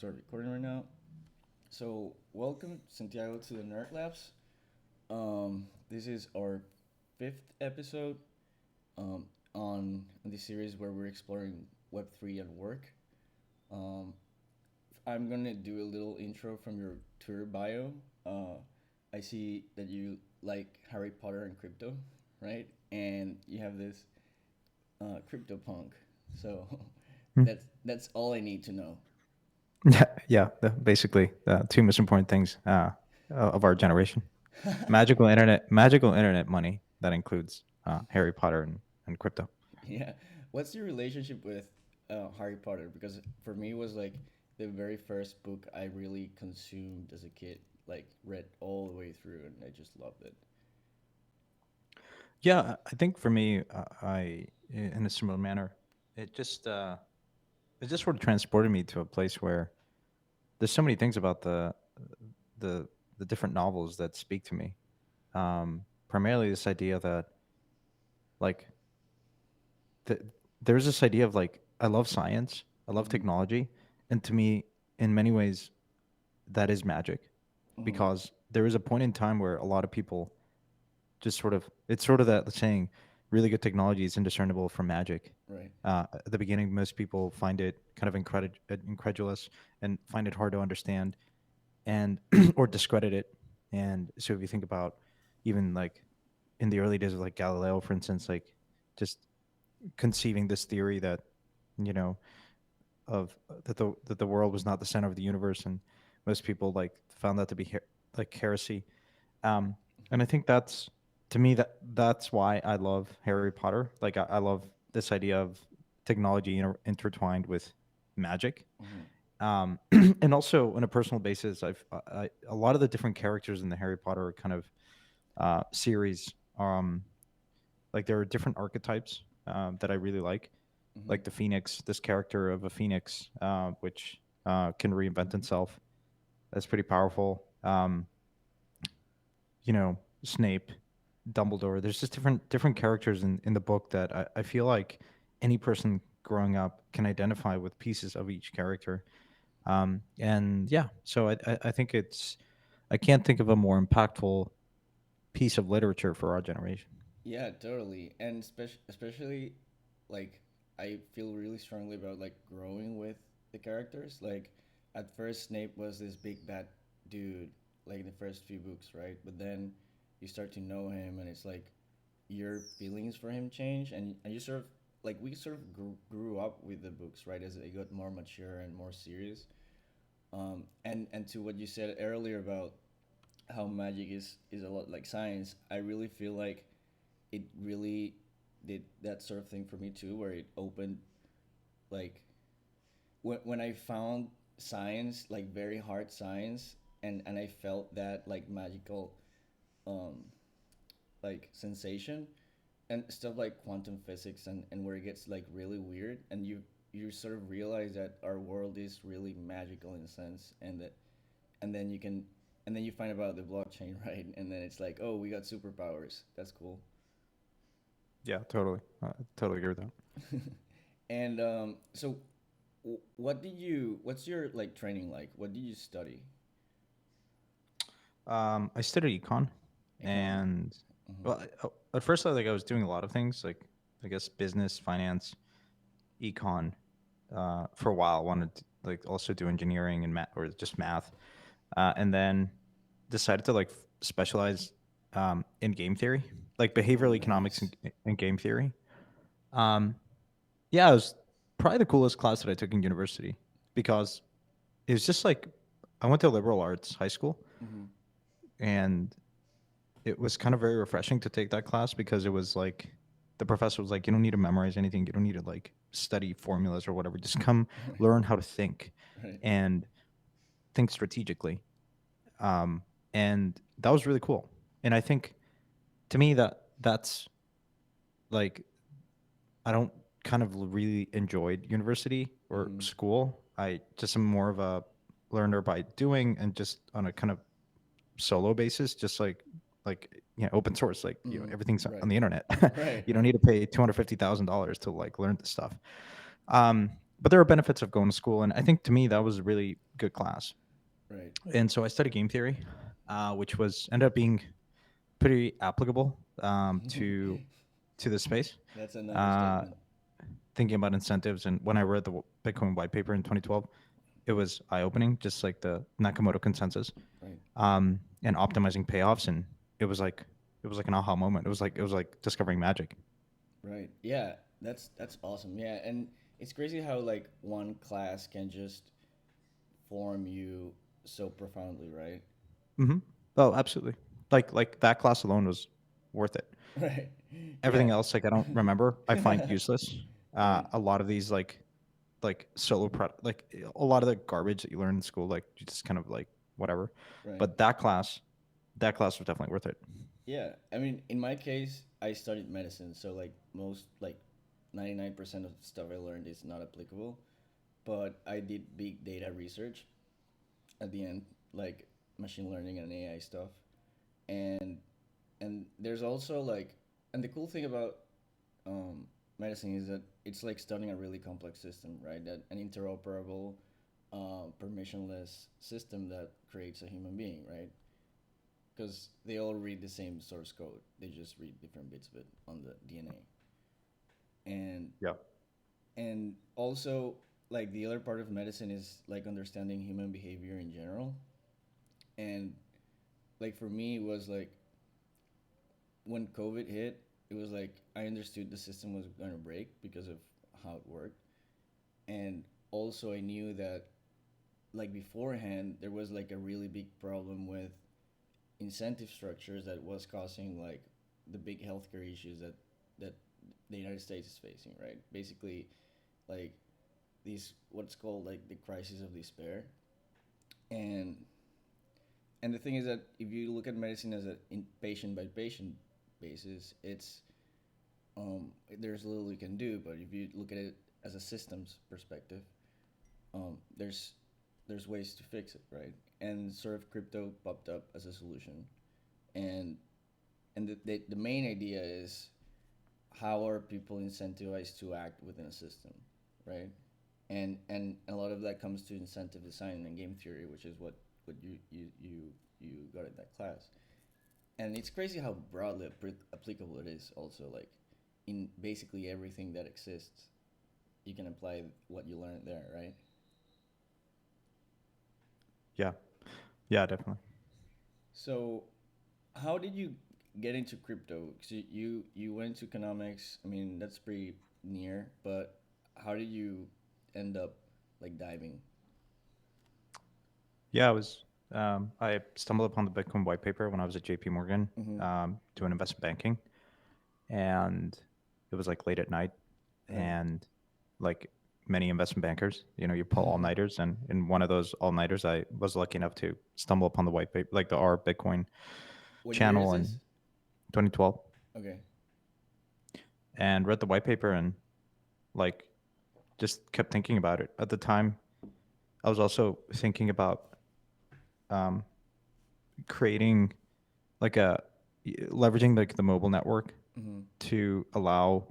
start recording right now. So, welcome, Santiago, to the NerdLabs. This is our fifth episode on this series where we're exploring Web3 and work. Um, I'm gonna do a little intro from your Twitter bio. I see that you like Harry Potter and crypto, right? And you have this crypto punk. So Hmm. that's all I need to know. Yeah, basically the two most important things of our generation: magical internet money that includes Harry Potter and crypto. Yeah. What's your relationship with Harry Potter? Because for me, it was like the very first book I really consumed as a kid. Like read all the way through, and I just loved it. Yeah, I think for me, in a similar manner, it just it just sort of transported me to a place where there's so many things about the the different novels that speak to me. Primarily, this idea that like th- there's this idea of like I love science, I love Mm-hmm. technology, and to me, in many ways, that is magic, Mm-hmm. because there is a point in time where a lot of people just sort of it's sort of that saying, really good technology is indiscernible from magic. Right. At the beginning, most people find it kind of incredulous and find it hard to understand and or discredit it. And so if you think about even like in the early days of like Galileo, for instance, like just conceiving this theory that you know that the world was not the center of the universe, and most people like found that to be like heresy. And I think that's to me that's why I love Harry Potter. Like I love this idea of technology intertwined with magic. Mm-hmm. And also on a personal basis, a lot of the different characters in the Harry Potter kind of series. Like there are different archetypes that I really Mm-hmm. like the Phoenix, this character of a Phoenix, which can reinvent itself. That's pretty powerful. Snape, Dumbledore. There's just different characters in the book that I feel like any person growing up can identify with pieces of each character. And yeah, so I think I can't think of a more impactful piece of literature for our generation. Yeah, totally. And especially, like, I feel really strongly about like growing with the characters. Like, at first, Snape was this big bad dude, like in the first few books, right? But then you start to know him, and it's like your feelings for him change, and you sort of like we sort of grew up with the books, right? As they got more mature and more serious. And to what you said earlier about how magic is a lot like science, I really feel like it really did that sort of thing for me too, where it opened like when I found science, like very hard science, and I felt that like magical um like sensation and stuff like quantum physics and where it gets like really weird, and you sort of realize that our world is really magical in a sense, and then you can and then you find about the blockchain right, and then it's like, oh, we got superpowers, that's cool. Yeah, totally. Totally agree with that. And so what's your like training like, what did you study? I studied econ, Econ. and Hmm. well, at first I was doing a lot of things like I guess business, finance, econ. For a while, I wanted to like also do engineering and math or just math, and then decided to like specialize in game theory, like behavioral Oh, economics nice. and game theory. Um, yeah, it was probably the coolest class that I took in university because it was just like I went to liberal arts high school, Hmm. and it was kind of very refreshing to take that class because it was like the professor was like, you don't need to memorize anything, you don't need to like study formulas or whatever. Just come learn how to think Right. and think strategically. And that was really cool. And I think to me that's like I don't kind of really enjoyed university or Hmm. school. I just am more of a learner by doing and just on a kind of solo basis, just open source, like Hmm. everything's on Right. the internet. Right. You don't Right. need to pay $250,000 to like learn this stuff. Um, but there are benefits of going to school, and I think to me that was a really good class. Right. And so I studied game theory, which was ended up being pretty applicable to this space. That's an Uh, understatement. Thinking about incentives, and when I read the Bitcoin white paper in 2012, it was eye opening, just like the Nakamoto consensus, Right. and optimizing payoffs, and it was like it was like an aha moment. It was like discovering magic. Right. Yeah. That's awesome. Yeah, and it's crazy how like one class can just form you so profoundly, right? Hmm. Oh, absolutely. Like that class alone was worth it. Right. Everything Yeah. else, like I don't remember, I find useless. Right. A lot of these like like a lot of the garbage that you learn in school, like you just kind of like whatever. Right. But that class was definitely worth it. Yeah. I mean, in my case, I studied medicine, so like most like 99% of the stuff I learned is not applicable, but I did big data research at the end, like machine learning and AI stuff. And there's also like, and the cool thing about medicine is that it's like studying a really complex system, right? That an interoperable, permissionless system that creates a human being, right? Because they all read the same source code. They just read different bits of it on the DNA. And Yeah. also like the other part of medicine is like understanding human behavior in general. And like for me, it was like when COVID hit, it was like I understood the system was going to break because of how it worked. And also I knew that like beforehand there was like a really big problem with incentive structures that was causing like the big healthcare issues that the United States is facing, right? Basically, like these what's called like the crisis of despair. And the thing is that if you look at medicine as a in patient by patient basis, it's there's little you can do. But if you look at it as a systems perspective, there's ways to fix it, right? And sort of crypto popped up as a solution, and the main idea is how are people incentivized to act within a system, right? And a lot of that comes to incentive design and game theory, which is what you got in that class. And it's crazy how broadly applicable it is. Also, like in basically everything that exists, you can apply what you learned there, right? Yeah. Yeah, definitely. So, how did you get into crypto? Because you went to economics. I mean, that's pretty near, but how did you end up like diving? Yeah, I stumbled upon the Bitcoin white paper when I was at JP Morgan, Mm-hmm. doing investment banking, and it was like late at night, Right. and like many investment bankers, you pull all nighters, and in one of those all nighters, I was lucky enough to stumble upon the white paper, like the R Bitcoin What year is channel this? in 2012, Okay. and read the white paper, and like just kept thinking about it. At the time, I was also thinking about um, creating like a leveraging like the mobile network Mm-hmm. to allow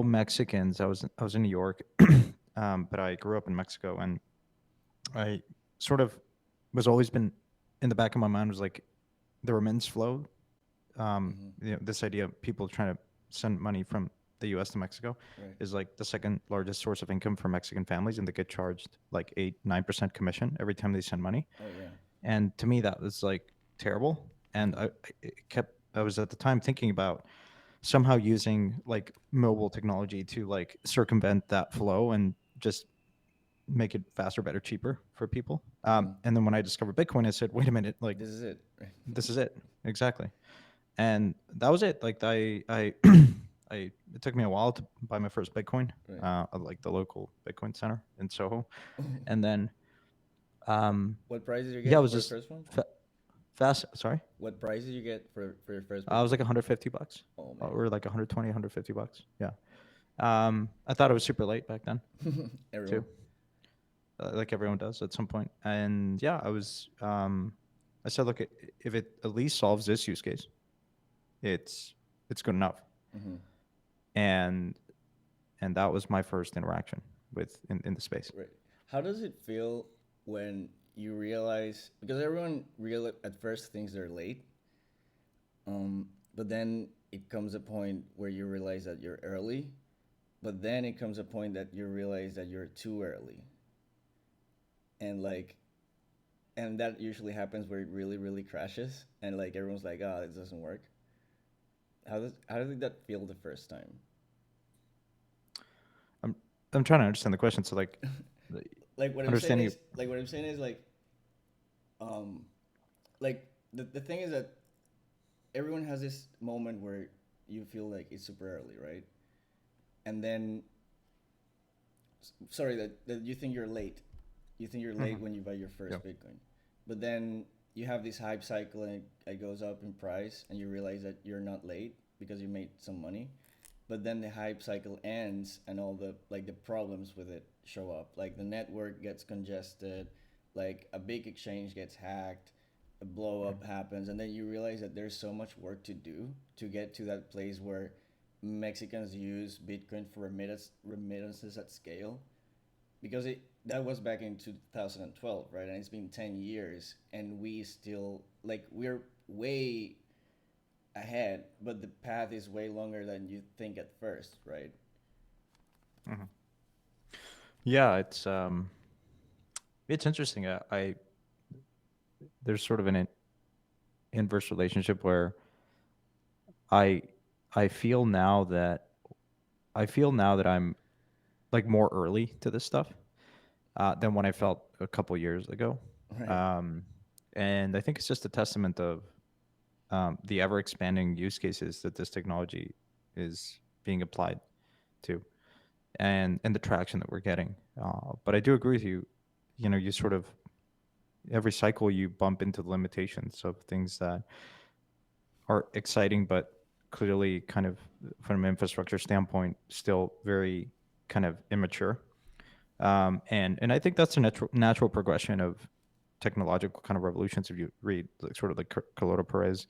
Mexicans. I was in New York, but I grew up in Mexico, and I sort of was always been in the back of my mind was like the remittance flow. Mm-hmm. This idea of people trying to send money from the U.S. to Mexico Right. is like the second largest source of income for Mexican families, and they get charged like 8-9% commission every time they send money. Oh yeah. And to me, that was like terrible. And Mm-hmm. I was at the time thinking about somehow using like mobile technology to like circumvent that flow and just make it faster, better, cheaper for people. Mm-hmm. And then when I discovered Bitcoin, I said, wait a minute, like This is it. Right. this is it. Exactly. And that was it. Like it took me a while to buy my first Bitcoin, Right. at like the local Bitcoin center in Soho. And then, um, What price did you yeah, it get was for your just first one? fa- fast. Sorry. What price did you get for your first It was like Bitcoin? $150, Oh or like 120, $150. Yeah. I thought it was super late back then man. Everyone. too, like everyone does at some point. And yeah, I said, look, if it at least solves this use case, it's it's good enough. Mm-hmm. And and that was my first interaction with in the space. Right. How does it feel when you realize, because everyone real at first thinks they're late, but then it comes a point where you realize that you're early, but then it comes a point that you realize that you're too early, and like, and that usually happens where it really really crashes, and like everyone's like, oh, it doesn't work. How did that feel the first time? I'm I'm trying to understand the question. So like, the- Like what I'm saying understanding. is like what I'm saying is um like the thing is that everyone has this moment where you feel like it's super early, right? And then, sorry, that you think you're late. You think you're late Mhm. when you buy your Yeah. first Bitcoin. But then you have this hype cycle and it goes up in price and you realize that you're not late because you made some money. But then the hype cycle ends and all the like the problems with it show up. Like the network gets congested, like a big exchange gets hacked, a blow up happens, and then you realize that there's so much work to do to get to that place where Mexicans use Bitcoin for remittances at scale, because it that was back in 2012, right? And it's been 10 years and we still like we're way ahead, but the path is way longer than you think at first, right? Mhm. Yeah, it's interesting. I There's sort of an inverse relationship where I I feel now that I feel now that I'm like more early to this stuff than when I felt a couple years ago. Right. Um, and I think it's just a testament of the ever expanding use cases that this technology is being applied to, and the traction that we're getting. But I do agree with you. You know, you sort of every cycle you bump into the limitations of things that are exciting, but clearly kind of from an infrastructure standpoint, still very kind of immature. And I think that's a natural progression of technological kind of revolutions. If you read like, sort of like Carlota Perez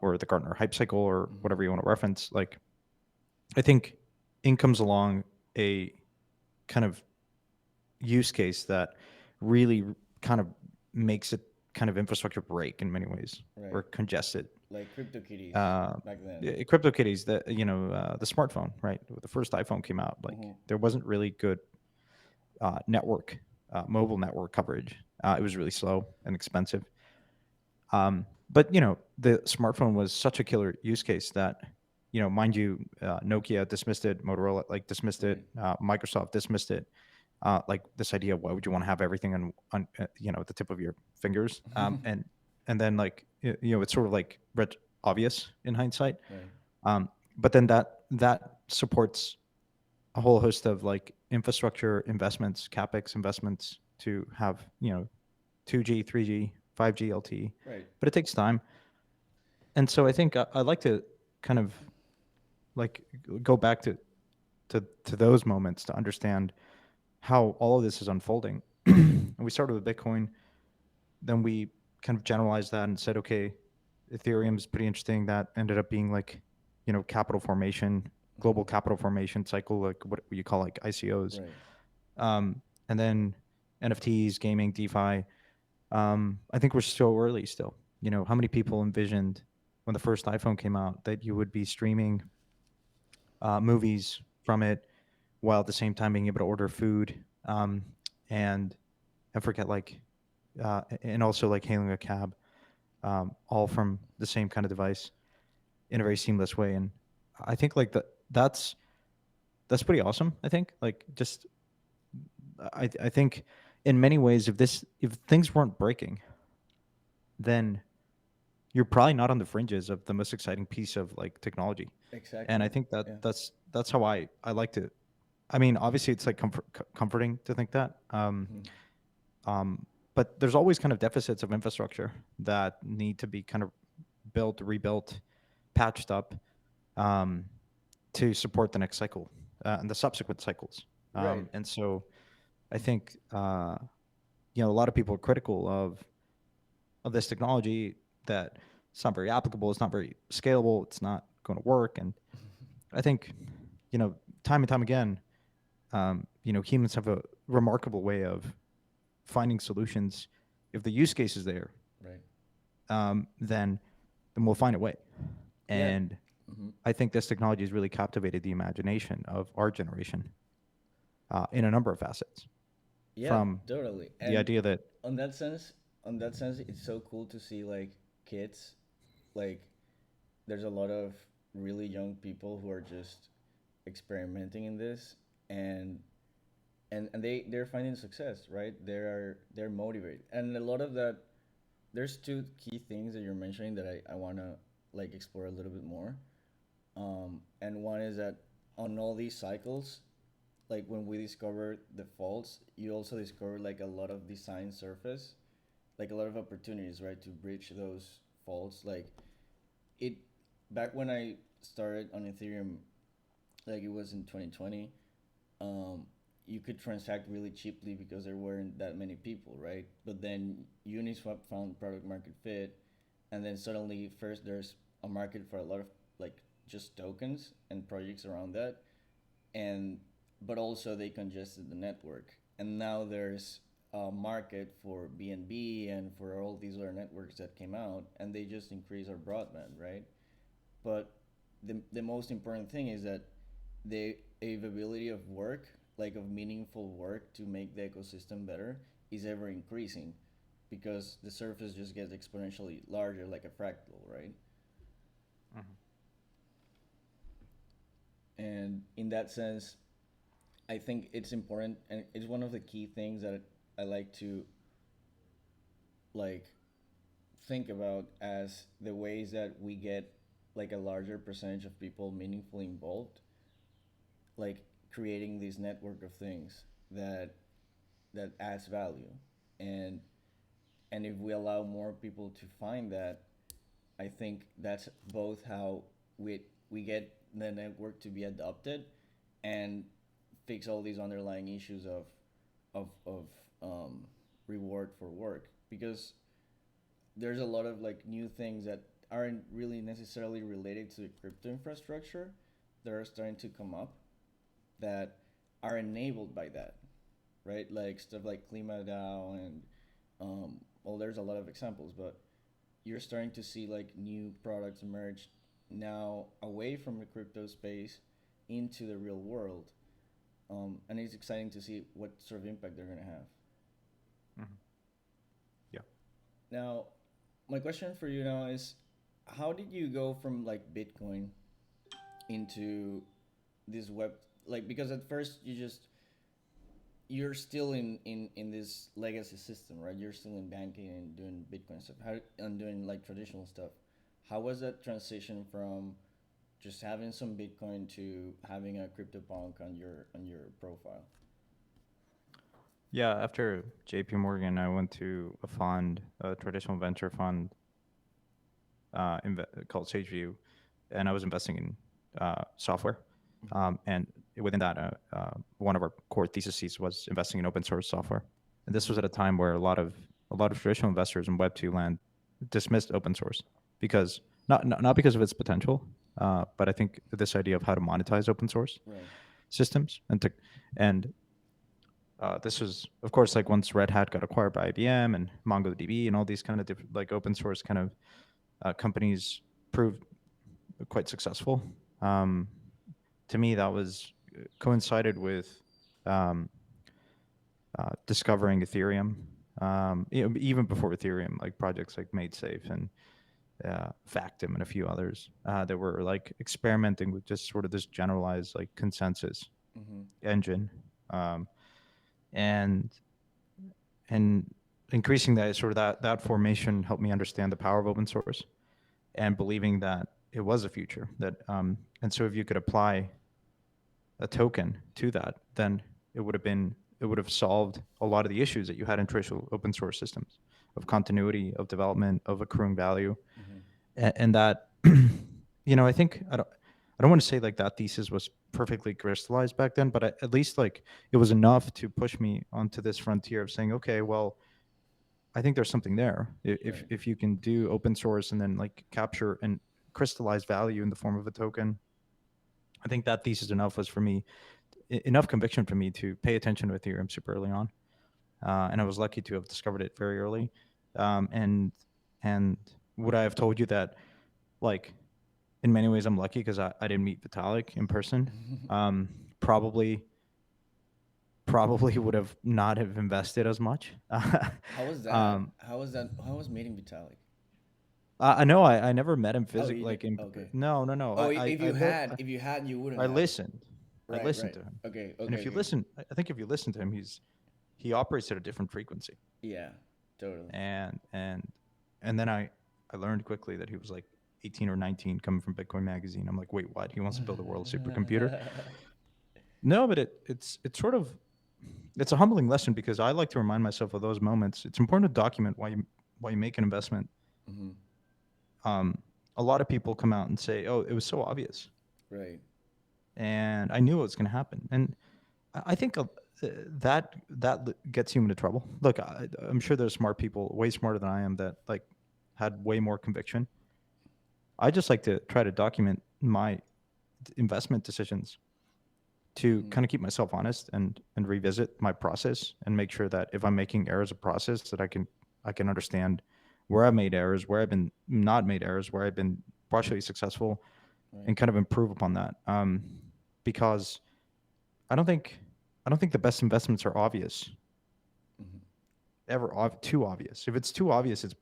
or the Gartner hype cycle or Mm-hmm. whatever you want to reference, like I think in comes along a kind of use case that really kind of makes it kind of infrastructure break in many ways or Right. congest it. Like CryptoKitties Uh, back then. CryptoKitties, the smartphone, right? The first iPhone came out, like Mm-hmm. there wasn't really good network, mobile network coverage. It was really slow and expensive. But the smartphone was such a killer use case that, mind you, Nokia dismissed it, Motorola like dismissed it, Right. Microsoft dismissed it. Like this idea, why would you want to have everything at the tip of your fingers? And then like it's sort of like obvious in hindsight. Right. Um, but then that supports a whole host of like infrastructure investments, capex investments to have 2G, 3G, 5G LTE, Right. but it takes time. And so I think I like to kind of like go back to those moments to understand how all of this is unfolding. And we started with Bitcoin, then we kind of generalized that and said, okay, Ethereum is pretty interesting. That ended up being like, capital formation, global Mm-hmm. capital formation cycle, like what you call like ICOs. Right. And then NFTs, gaming, DeFi. I think we're so early still. How many people envisioned when the first iPhone came out that you would be streaming movies from it while at the same time being able to order food, and I forget like and also like hailing a cab, all from the same kind of device in a very seamless way. And I think like that's pretty awesome. I think like just I think in many ways if things weren't breaking, then you're probably not on the fringes of the most exciting piece of like technology. And I Exactly. think that Yeah. that's how I like to. I mean, obviously, it's like comforting to think that. Mm-hmm. Um, but there's always kind of deficits of infrastructure that need to be kind of built, rebuilt, patched up um, to support the next cycle and the subsequent cycles. Right. And so I think a lot of people are critical of this technology, that it's not very applicable, it's not very scalable, it's not going to work. And I think, you know, time and time again, humans have a remarkable way of finding solutions. If the use case is there, Right. then we'll find a way. Yeah. And Hmm. I think this technology has really captivated the imagination of our generation in a number of facets. Yeah, From totally. the And idea that, on that sense, it's so cool to see like kids, like there's a lot of really young people who are just experimenting in this, and they're finding success, right? They're motivated, and a lot of that. There's two key things that you're mentioning that I wanna like explore a little bit more. And one is that on all these cycles, like when we discover the faults, you also discover like a lot of design surface, like a lot of opportunities, right, to bridge those faults. Like it, back when I started on Ethereum, like it was in 2020, um, you could transact really cheaply because there weren't that many people, right? But then Uniswap found product market fit, and then suddenly first there's a market for a lot of like just tokens and projects around that, and but also they congested the network, and now there's a market for BNB and for all these other networks that came out, and they just increase our broadband, right? But the most important thing is that the availability of work, like of meaningful work to make the ecosystem better, is ever increasing because the surface just gets exponentially larger, like a fractal, right? And in that sense, I think it's important, and it's one of the key things that I like to like think about as the ways that we get like a larger percentage of people meaningfully involved, like creating this network of things that adds value, and if we allow more people to find that, I think that's both how we get the network to be adopted and fix all these underlying issues of of um, reward for work, because there's a lot of like new things that aren't really necessarily related to the crypto infrastructure that are starting to come up that are enabled by that, right? Like stuff like KlimaDAO and well, there's a lot of examples, but you're starting to see like new products emerge now away from the crypto space into the real world, and it's exciting to see what sort of impact they're going to have. Mhm. Yeah. Now, my question for you now is, how did you go from like Bitcoin into this web, like, because at first you're still in this legacy system, right? You're still in banking and doing Bitcoin stuff, how, and doing like traditional stuff. How was that transition from just having some Bitcoin to having a CryptoPunk on your profile? Yeah, after JP Morgan, I went to a fund, a traditional venture fund called SageView, and I was investing in software. Mm-hmm. And within that, one of our core theses was investing in open source software. And this was Mm-hmm. at a time where a lot of traditional investors in Web2 land dismissed open source because not because of its potential, but I think this idea of how to monetize open source Right. systems and this was, of course, like once Red Hat got acquired by IBM and MongoDB and all these kind of different like open source kind of companies proved quite successful. Um, to me, that was coincided with um, discovering Ethereum. Even before Ethereum, like projects like MadeSafe and Factum and a few others that were like experimenting with just sort of this generalized like consensus Mm-hmm. engine, um, and and increasing that sort of that formation helped me understand the power of open source and believing that it was a future that and so if you could apply a token to that, then it would have solved a lot of the issues that you had in traditional open source systems of continuity, of development, of accruing value, Mm-hmm. and that I think I don't want to say like that thesis was perfectly crystallized back then, but at least like it was enough to push me onto this frontier of saying, okay, well, I think there's something there. Right. If you can do open source and then like capture and crystallize value in the form of a token, I think that thesis enough was for me, enough conviction for me to pay attention to Ethereum super early on, and I was lucky to have discovered it very early. And would I have told you that, like, in many ways I'm lucky because I didn't meet Vitalik in person? Um, probably would have not have invested as much. How was that? um, How was that? How was meeting Vitalik? I know I never met him Oh, physically. you did. Like in Okay. no no no. Oh, if you Li- had, if you had, you wouldn't I have. listened. I Right. listened Right. to him, Okay. and Okay. if you Okay. listen, I think if you listen to him, he operates at a different frequency. Yeah. Totally. And then I learned quickly that he was like 18 or 19, coming from Bitcoin Magazine. I'm like, wait, what? He wants to build a world supercomputer? No, but it's sort of, it's a humbling lesson because I like to remind myself of those moments. It's important to document why you make an investment. Hmm. Um, a lot of people come out and say, "Oh, it was so obvious," Right. and I knew it was going to happen. And I think gets you into trouble. Look, I'm sure there's smart people, way smarter than I am, that like had way more conviction. I just like to try to document my investment decisions to Hmm. kind of keep myself honest and revisit my process and make sure that if I'm making errors of process, that I can understand where I've made errors, where I've been not made errors, where I've been partially successful, Right. and kind of improve upon that. Because I don't think I don't think the best investments are obvious, Hmm. ever too obvious. If it's too obvious, It's too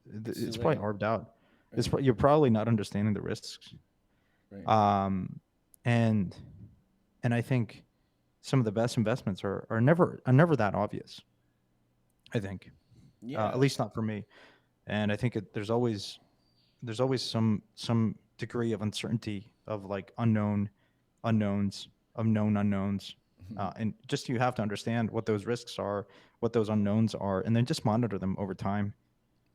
it's probably late. arbed out. Right. You're probably not understanding the risks. Right. Um, and I think some of the best investments are never that obvious. I think, Yeah. at least not for me. And I think there's always some degree of uncertainty, of like unknowns, of known unknowns. Hmm. And just you have to understand what those risks are, what those unknowns are, and then just monitor them over time.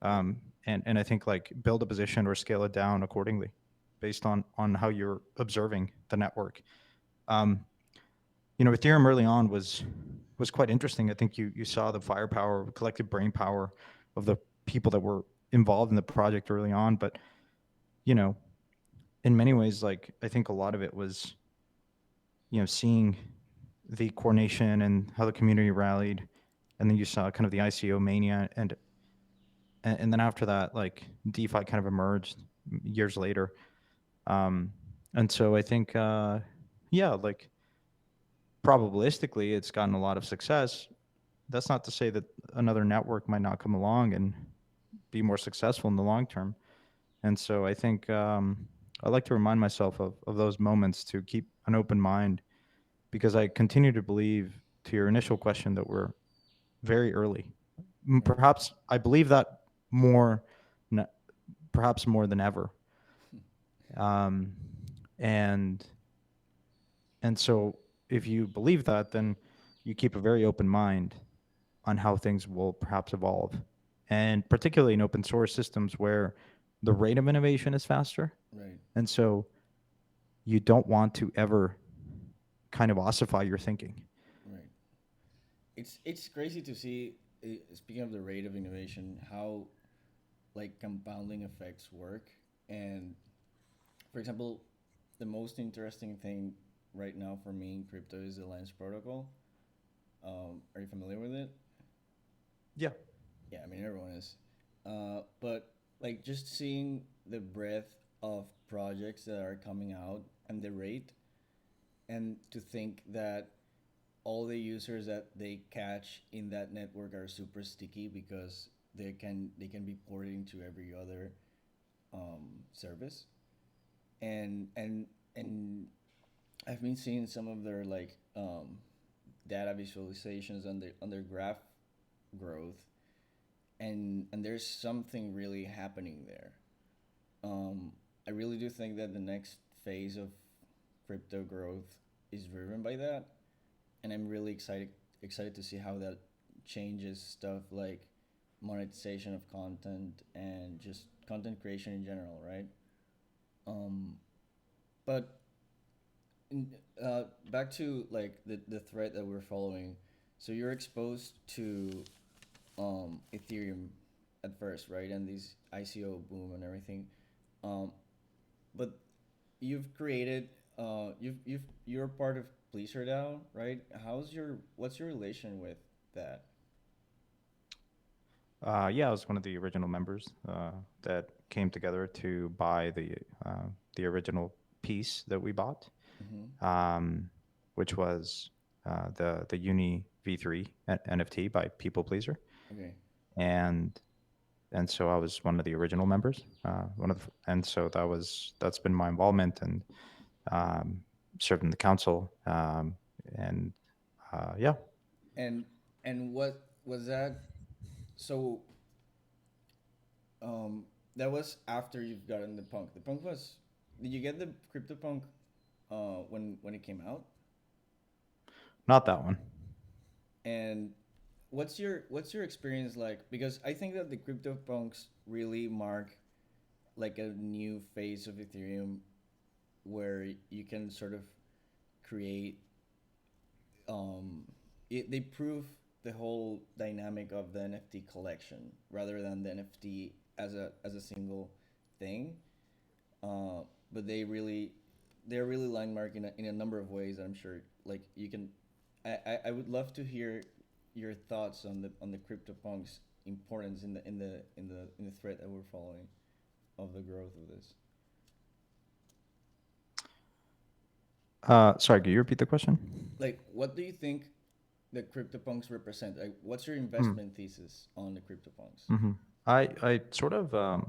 Right. And I think like build a position or scale it down accordingly, based on how you're observing the network. Um, Ethereum early on was quite interesting. I think you saw the firepower, collective brain power of the people that were involved in the project early on. But you know, in many ways, like I think a lot of it was, seeing the coordination and how the community rallied, and then you saw kind of the ICO mania, and then after that, like DeFi kind of emerged years later. Um, and so I think, yeah, like probabilistically, it's gotten a lot of success. That's not to say that another network might not come along and be more successful in the long term. And so I think, I like to remind myself of those moments to keep an open mind, because I continue to believe, to your initial question, that we're very early. Right. Perhaps I believe that more, perhaps more than ever. Um, and so if you believe that, then you keep a very open mind on how things will perhaps evolve. And particularly in open source systems where the rate of innovation is faster. Right. And so you don't want to ever kind of ossify your thinking. Right. It's crazy to see. Speaking of the rate of innovation, how like compounding effects work. And for example, the most interesting thing right now for me in crypto is the Lens protocol. Are you familiar with it? Yeah. Yeah, I mean everyone is. But like just seeing the breadth of projects that are coming out and the rate, and to think that all the users that they catch in that network are super sticky because they can be ported into every other service, and and I've been seeing some of their like data visualizations on their graph growth, and there's something really happening there. I really do think that the next phase of crypto growth is driven by that, and I'm really excited to see how that changes stuff like monetization of content and just content creation in general, right? Um, but back to like the thread that we're following. So you're exposed to Ethereum at first, right? And these ICO boom and everything. Um, but you've created you're part of Pleaser now, right? What's your relation with that? Yeah, I was one of the original members that came together to buy the original piece that we bought, Mm-hmm. um, which was the Uni V3 NFT by People Pleaser, Okay. and so I was one of the original members. And so that's been my involvement, and um, served in the council, and yeah. And what was that? So um, that was after you've gotten the punk. The punk was. Did you get the crypto punk when it came out? Not that one. And what's your experience like? Because I think that the crypto punks really mark like a new phase of Ethereum where you can sort of create um, they prove the whole dynamic of the NFT collection rather than the NFT as a single thing. Uh, but they're really landmark in a number of ways. I'm sure like you can. I would love to hear your thoughts on the CryptoPunks importance in the thread that we're following of the growth of this. Sorry, can you repeat the question? Like, what do you think the CryptoPunks represent? Like, what's your Mm. investment thesis on the CryptoPunks? Hmm. I sort of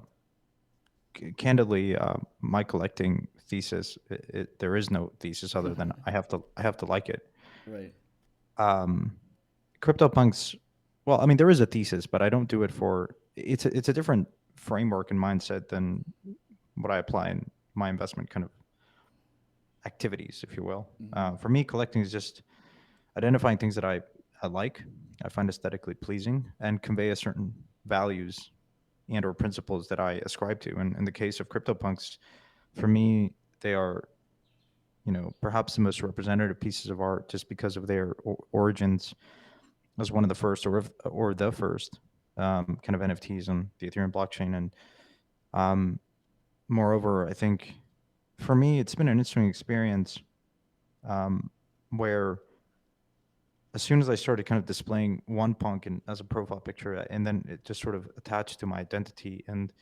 candidly, my collecting thesis, there is no thesis other than I have to like it. Right. Um, CryptoPunks, well, I mean, there is a thesis, but I don't do it for it's a different framework and mindset than what I apply in my investment kind of activities, if you will. Mm-hmm. For me, collecting is just identifying things that I like, I find aesthetically pleasing, and convey a certain values and or principles that I ascribe to. And in the case of CryptoPunks, for me, they are, perhaps the most representative pieces of art just because of their origins as one of the first or the first kind of NFTs on the Ethereum blockchain. And um, moreover, I think for me, it's been an interesting experience, um, where as soon as I started kind of displaying one punk as a profile picture, and then it just sort of attached to my identity, and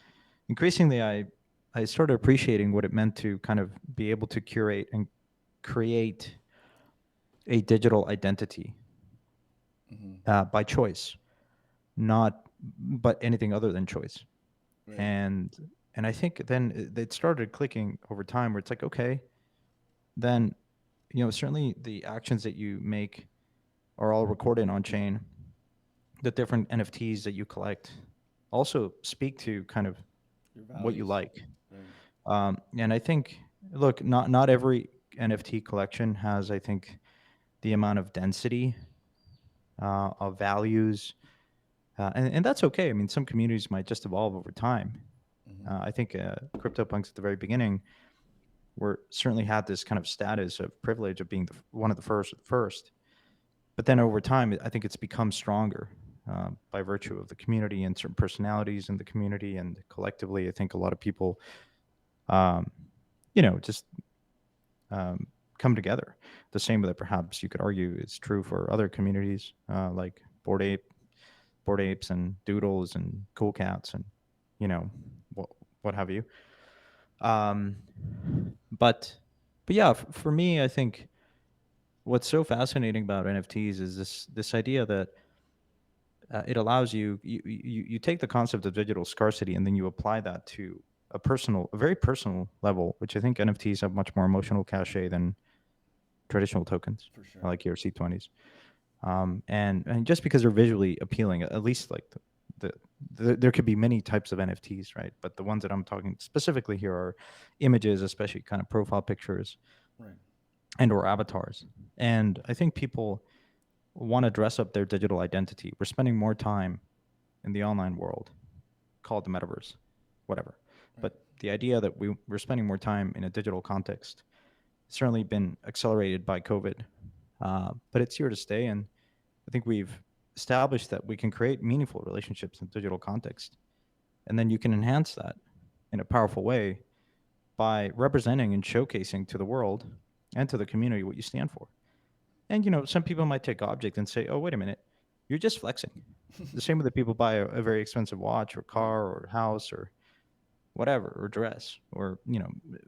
increasingly I started appreciating what it meant to kind of be able to curate and create a digital identity Mm-hmm. by choice, not but anything other than choice. Right. And I think then it started clicking over time, where it's like, okay, then certainly the actions that you make are all recorded on chain. The different NFTs that you collect also speak to kind of Your what you values. like. Right. And I think, look, not every NFT collection has, I think, the amount of density of values, and that's okay. I mean, some communities might just evolve over time. Mm-hmm. I think CryptoPunks at the very beginning were certainly had this kind of status of privilege of being one of the first. But then over time, I think it's become stronger by virtue of the community and certain personalities in the community, and collectively, I think a lot of people, um, just um, come together. The same that perhaps you could argue is true for other communities, like Board Apes, and Doodles, and Cool Cats, and you know, what what have you. Um, but yeah, for me, I think what's so fascinating about NFTs is this idea that it allows you take the concept of digital scarcity, and then you apply that to a very personal level, which I think NFTs have much more emotional cachet than traditional tokens For sure. like ERC20s. And just because they're visually appealing, at least like there could be many types of NFTs, right? But the ones that I'm talking specifically here are images, especially kind of profile pictures Right. and or avatars. And I think people want to dress up their digital identity. We're spending more time in the online world, called the metaverse, whatever. Right. But the idea that we're spending more time in a digital context has certainly been accelerated by COVID, but it's here to stay. And I think we've established that we can create meaningful relationships in digital context, and then you can enhance that in a powerful way by representing and showcasing to the world and to the community what you stand for. And some people might take object and say, "Oh, wait a minute, you're just flexing." The same with the people buy a very expensive watch or Right. car or house or whatever or dress or Right.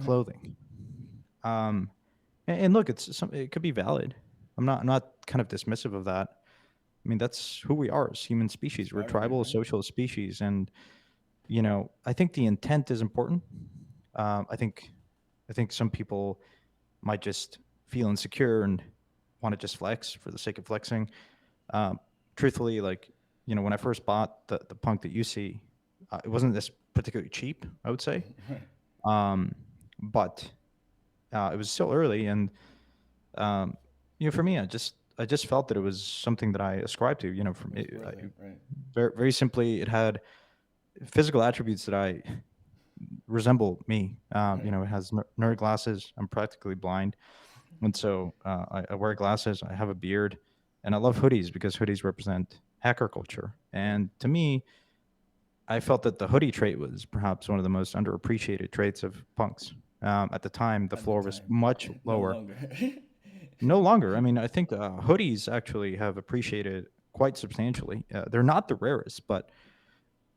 clothing. Um, and look, it could be valid. I'm not kind of dismissive of that. I mean, that's who we are as human It's species. We're part of it, tribal, right? social species, and I think the intent is important. Um, I think I think some people might just feel insecure and want to just flex for the sake of flexing. Um, Truthfully, like when I first bought the punk that you see, it wasn't this particularly cheap, I would say, Right. um, but it was still early, and um, for me, I just felt that it was something that I ascribed to. It From was worth it, right? very very simply, it had physical attributes that I resemble me. Right. It has nerd glasses. I'm practically blind, and so I wear glasses. I have a beard, and I love hoodies because hoodies represent hacker culture. Right. And to me, I felt that the hoodie trait was perhaps one of the most underappreciated traits of punks. At the time, the At the floor was time. much No lower. longer. No longer. I mean, I think hoodies actually have appreciated quite substantially. They're not the rarest, but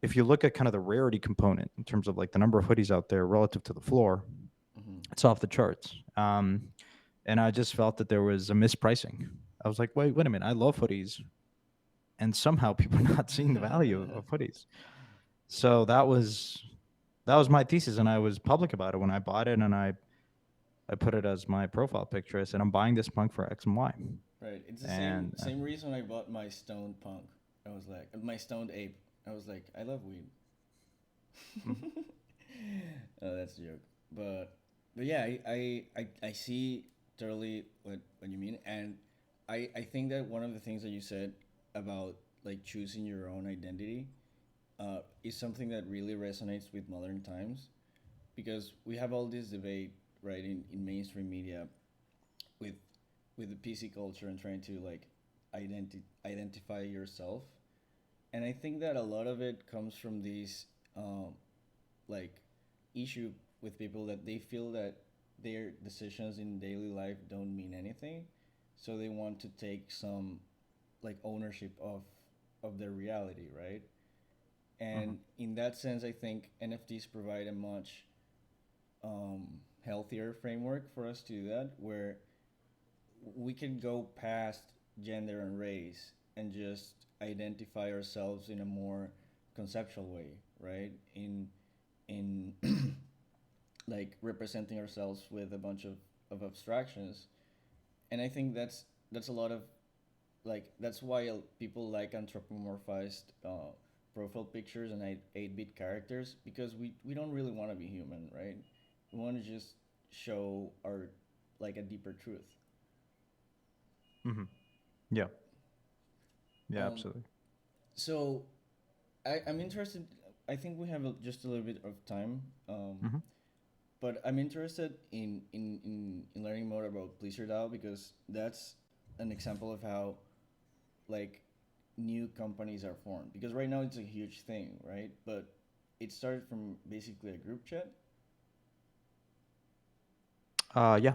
if you look at kind of the rarity component in terms of like the number of hoodies out there relative to the floor, Hmm. it's off the charts. And I just felt that there was a mispricing. I was like, wait a minute, I love hoodies, and somehow people are not seeing the value of hoodies. So that was my thesis, and I was public about it when I bought it, and I put it as my profile picture. I said, I'm buying this punk for X and Y, Right. It's the same and same reason I bought my stoned punk. I was like my stoned ape. I was like, I love weed. mhm, Oh, that's a joke. But yeah, I see totally what you mean, and I think that one of the things that you said about like choosing your own identity is something that really resonates with modern times because we have all this debate right in mainstream media with the PC culture and trying to like identify yourself, and I think that a lot of it comes from these um, like issue with people that they feel that their decisions in daily life don't mean anything, so they want to take some like ownership of their reality, right? mhm, And in that sense, I think NFTs provide a much healthier framework for us to do that, where we can go past gender and race and just identify ourselves in a more conceptual way, right? In like representing ourselves with a bunch of abstractions, and I think that's a lot of like that's why people like anthropomorphized profile pictures and 8-bit characters because we don't really want to be human, right? We want to just show our like a deeper truth. mhm. Yeah, yeah, Um, absolutely. so I'm interested. I think we have just a little bit of time, Hmm. but I'm interested in learning more about Blizzard DAO because that's an example of how like new companies are formed. Because right now it's a huge thing, right? But it started from basically a group chat. Yeah.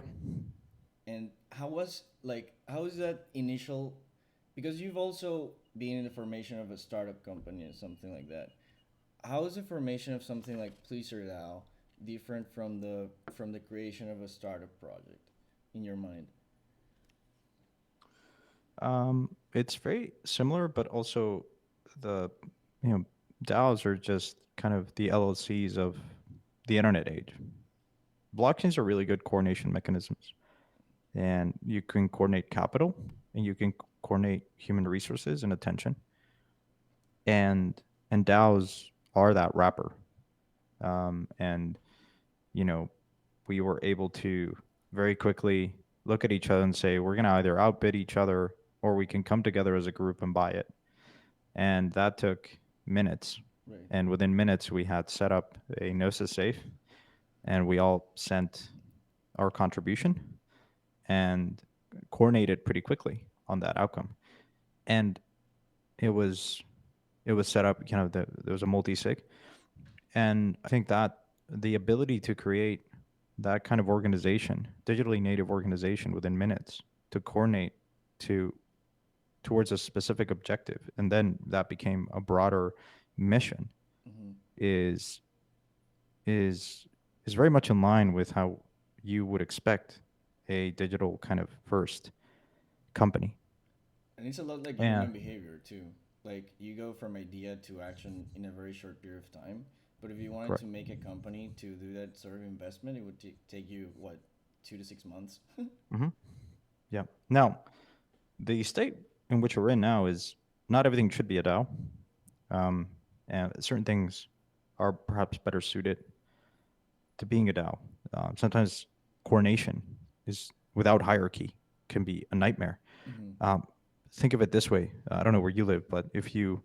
And how is that initial? Because you've also been in the formation of a startup company or something like that. How is the formation of something like Pleaser DAO different from the creation of a startup project in your mind? It's very similar, but also the you know DAOs are just kind of the LLCs of the internet age. Blockchains are really good coordination mechanisms, and you can coordinate capital, and you can coordinate human resources and attention, and DAOs are that wrapper. And you know, we were able to very quickly look at each other and say, we're going to either outbid each other or we can come together as a group and buy it. And that took minutes. Right. And within minutes, we had set up a Gnosis safe, and we all sent our contribution and coordinated pretty quickly on that outcome. And it was set up. There was a multi sig, and I think that. the ability to create that kind of organization, digitally native organization within minutes to coordinate to towards a specific objective, and then that became a broader mission Hmm. is is is very much in line with how you would expect a digital kind of first company. And it's a lot like And human behavior too. Like you go from idea to action in a very short period of time. But if you wanted to correct. make a company to do that sort of investment, it would take you what, 2 to 6 months. Hmm. Yeah. Now, the state in which we're in now is not everything should be a DAO, um, and certain things are perhaps better suited to being a DAO. Sometimes coordination is without hierarchy can be a nightmare. Hmm. Um, think of it this way: I don't know where you live, but if you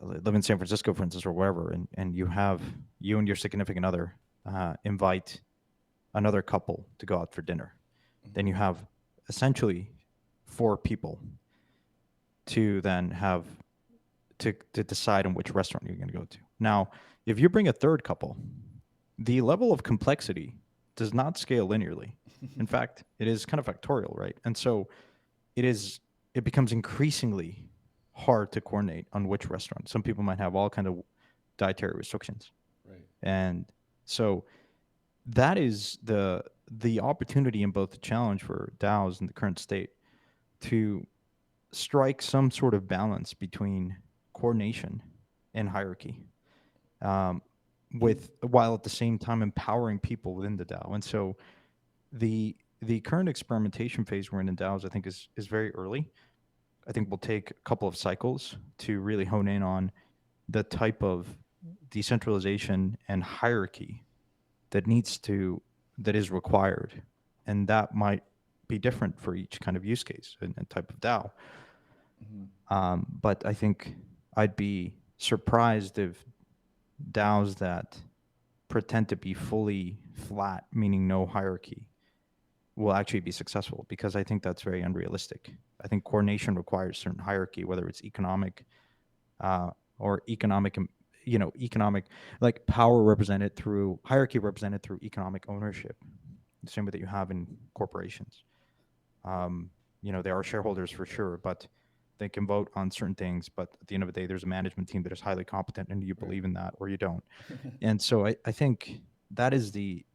live in San Francisco, for instance, or wherever, and you and your significant other invite another couple to go out for dinner, then Hmm. you have essentially four people to then have to decide on which restaurant you're going to go to. Now, if you bring a third couple, the level of complexity does not scale linearly. In fact, it is kind of factorial, right? And so it is it becomes increasingly hard to coordinate on which restaurant. Some people might have all kind of dietary restrictions. Right. And so that is the opportunity and both the challenge for DAOs in the current state to strike some sort of balance between coordination and hierarchy, um, And with while at the same time empowering people within the DAO. And so the current experimentation phase we're in DAOs, I think, is very early. I think we'll take a couple of cycles to really hone in on the type of decentralization and hierarchy that needs to that is required, and that might be different for each kind of use case and type of DAO. mhm. But I think I'd be surprised if DAOs that pretend to be fully flat, meaning no hierarchy, will actually be successful because I think that's very unrealistic. I think coordination requires certain hierarchy, whether it's economic uh, or economic, economic, like power represented through hierarchy represented through economic ownership, the same way that you have in corporations. Um, there are shareholders for sure, but they can vote on certain things. But at the end of the day, there's a management team that is highly competent, and you Right. believe in that or you don't. And so I think that is the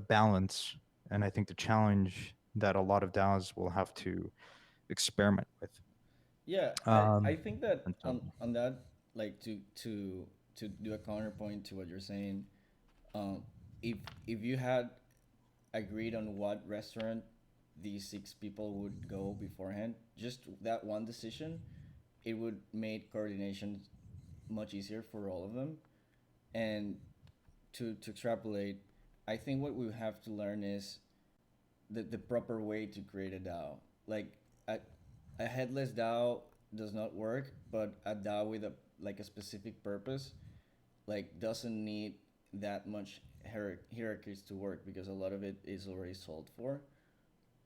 balance, and I think the challenge that a lot of DAOs will have to experiment with. Yeah, I Um, think that and so, on that, like to do a counterpoint to what you're saying, um, if if you had agreed on what restaurant these six people would go beforehand, just that one decision, it would make coordination much easier for all of them. And to extrapolate, I think what we have to learn is the proper way to create a DAO. Like a, a headless DAO does not work, but a DAO with a like a specific purpose like doesn't need that much hierarchies to work because a lot of it is already solved for.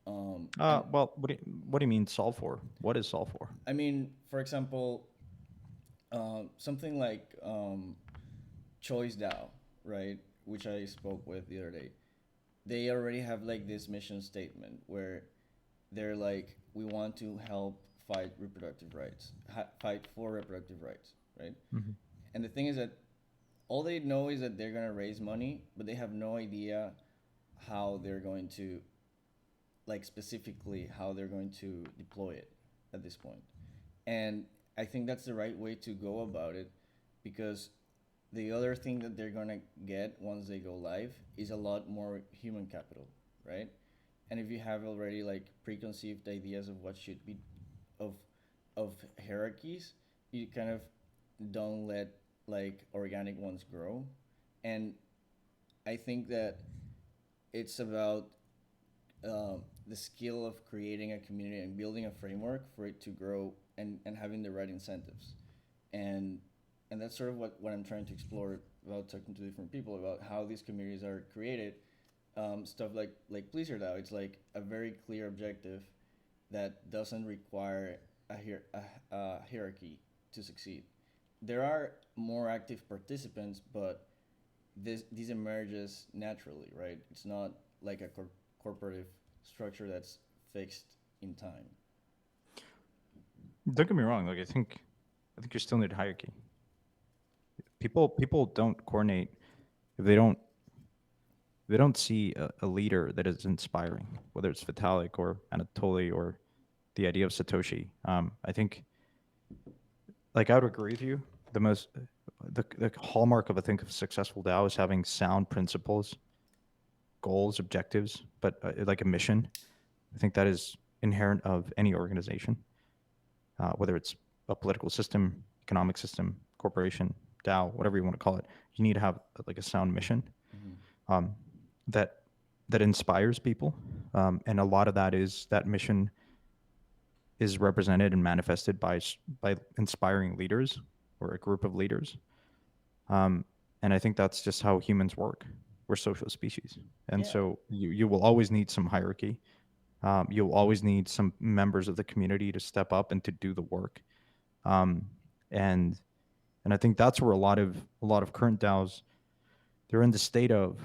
And well, what do you mean solve for? What is solve for? I mean, for example, something like Choice DAO, right? Which I spoke with the other day. They already have like this mission statement where they're like, we want to help fight reproductive rights, fight for reproductive rights, right? Hmm. And the thing is that all they know is that they're gonna raise money, but they have no idea how they're going to, like specifically how they're going to deploy it at this point. And I think that's the right way to go about it, because the other thing that they're gonna get once they go live is a lot more human capital, right? And if you have already like preconceived ideas of what should be of of hierarchies, you kind of don't let like organic ones grow. And I think that it's about the skill of creating a community and building a framework for it to grow, and having the right incentives. and and that's sort of what I'm trying to explore about talking to different people about how these communities are created. Stuff like Pleaser DAO, it's like a very clear objective that doesn't require a hierarchy to succeed. There are more active participants, but this emerges naturally, right? It's not like a corporative structure that's fixed in time. Don't get me wrong. Like I think you still need hierarchy. People don't coordinate if they don't see a leader that is inspiring, whether it's Vitalik or Anatoly or the idea of Satoshi. I think, like, I would agree with you. The hallmark of, I think, of successful DAO is having sound principles, goals, objectives, but like a mission. I think that is inherent of any organization, whether it's a political system, economic system, corporation, DAO, whatever you want to call it. You need to have like a sound mission, Mm-hmm. um, that that inspires people, and a lot of that mission is represented and manifested by inspiring leaders or a group of leaders. Um, and I think that's just how humans work. We're social species, and Yeah, so you will always need some hierarchy. You'll always need some members of the community to step up and to do the work. Um, and and I think that's where a lot of current DAOs, they're in the state of,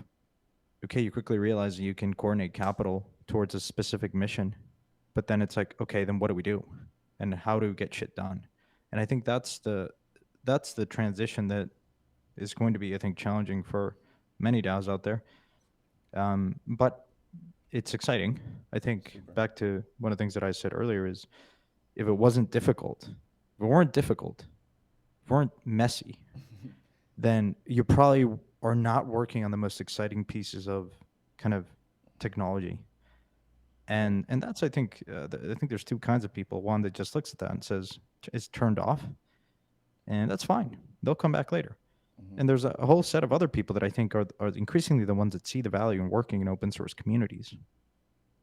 okay, you quickly realize that you can coordinate capital towards a specific mission, but then it's like, okay, then what do we do, and how do we get shit done? And I think that's the transition that is going to be, I think, challenging for many DAOs out there. But it's exciting. I think super. back to one of the things that I said earlier is, if it wasn't difficult, if it weren't difficult, if it weren't messy, then you probably are not working on the most exciting pieces of kind of technology. Right. And that's, I think, I think there's two kinds of people. One that just looks at that and says it's turned off, and that's fine. They'll come back later. Mm-hmm. And there's a whole set of other people that I think are increasingly the ones that see the value in working in open source communities,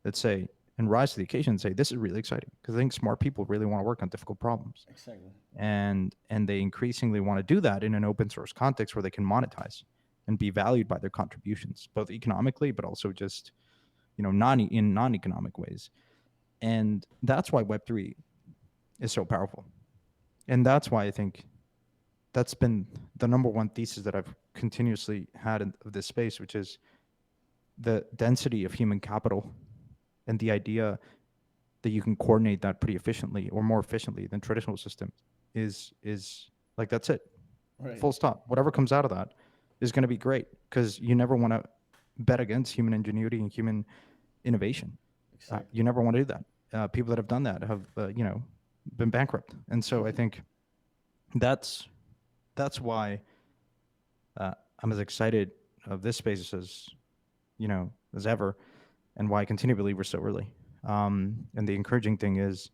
that say and rise to the occasion and say this is really exciting, because I think smart people really want to work on difficult problems, Exactly. and they increasingly want to do that in an open source context where they can monetize and be valued by their contributions, both economically but also just non-economic ways. And that's why Web3 is so powerful, and that's why I think that's been the number one thesis that I've continuously had of this space, which is the density of human capital, and the idea that you can coordinate that pretty efficiently or more efficiently than traditional systems is like, that's it, Right. full stop. Whatever comes out of that is going to be great, because you never want to bet against human ingenuity and human innovation. Exactly. You never want to do that. People that have done that have been bankrupt. And so I think that's that's why I'm as excited of this space as ever, and why I continue to believe we're so early. And the encouraging thing is,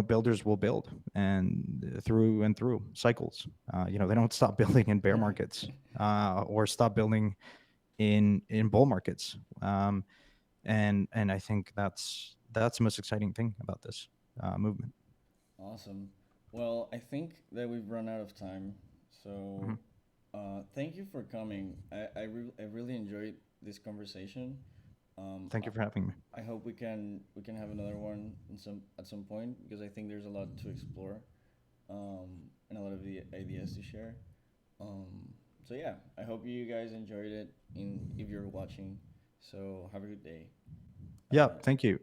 builders will build, and through cycles. They don't stop building in bear Right. markets, or stop building in bull markets. And I think that's the most exciting thing about this movement. Awesome. Well, I think that we've run out of time. So, Mhm. thank you for coming. I really enjoyed this conversation. Thank you for having me. I hope we can have another one at some point, because I think there's a lot to explore, and a lot of the ideas to share. So yeah, I hope you guys enjoyed it. In if you're watching, so have a good day. Yeah, Uh, thank you.